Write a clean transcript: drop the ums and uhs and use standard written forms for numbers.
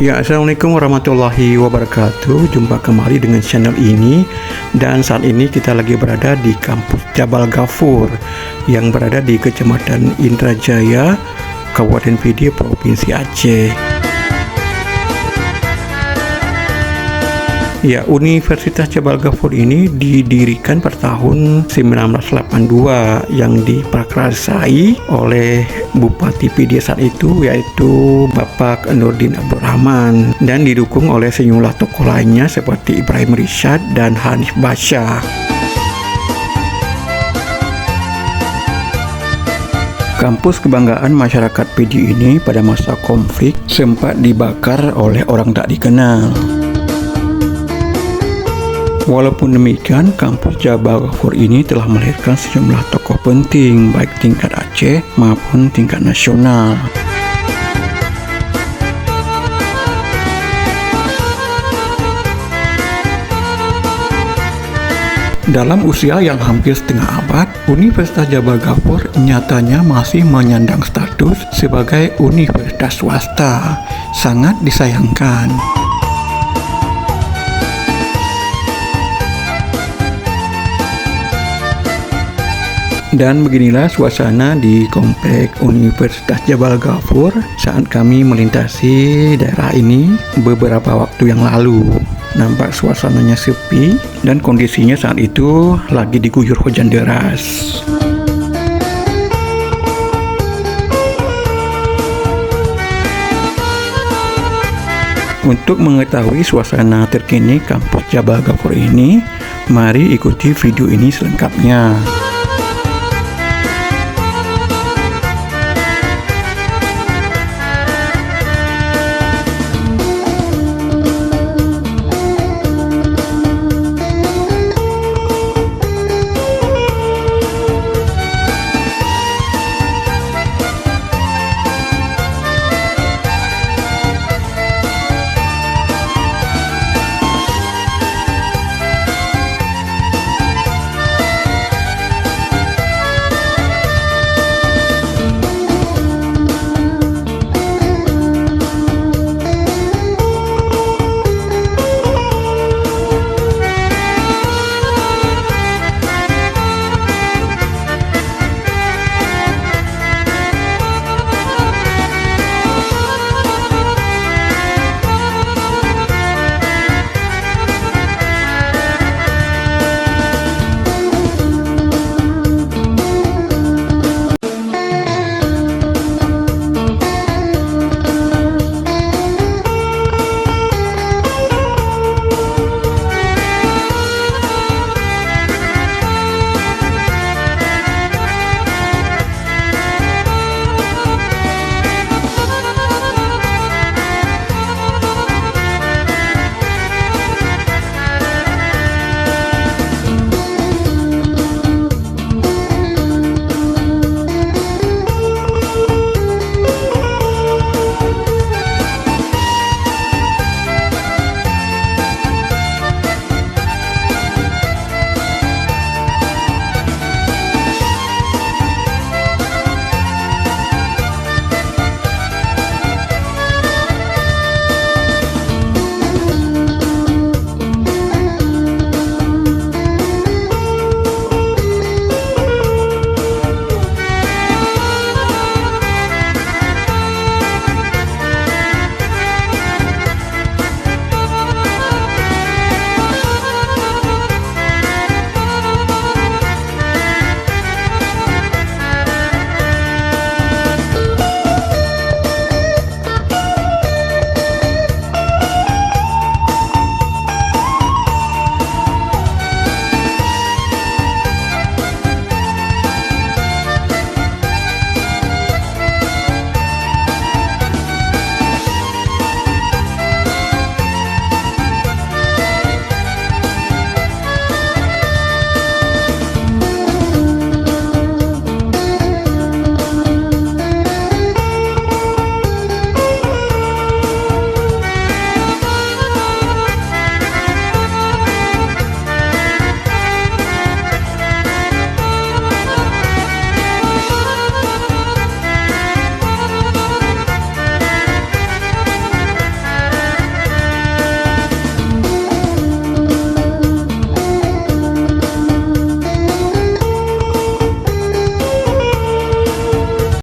Ya, Assalamualaikum warahmatullahi wabarakatuh. Jumpa kembali dengan channel ini. Dan saat ini kita lagi berada di kampus Jabal Ghafur yang berada di Kecamatan Indrajaya, Kabupaten Pidi, Provinsi Aceh. Ya, Universitas Jabal Ghafur ini didirikan pada tahun 1982 yang diprakarsai oleh Bupati Pidi saat itu, yaitu Bapak Nurdin Abdurrahman, dan didukung oleh sejumlah tokoh lainnya seperti Ibrahim Rishad dan Hanif Basha. Kampus kebanggaan masyarakat Pidi ini pada masa konflik sempat dibakar oleh orang tak dikenal. Walaupun demikian, kampus Jabal Ghafur ini telah melahirkan sejumlah tokoh penting baik tingkat Aceh maupun tingkat nasional. Dalam usia yang hampir setengah abad, Universitas Jabal Ghafur nyatanya masih menyandang status sebagai universitas swasta. Sangat disayangkan. Dan beginilah suasana di komplek Universitas Jabal Ghafur saat kami melintasi daerah ini beberapa waktu yang lalu. Nampak suasananya sepi dan kondisinya saat itu lagi diguyur hujan deras. Untuk mengetahui suasana terkini kampus Jabal Ghafur ini, mari ikuti video ini selengkapnya.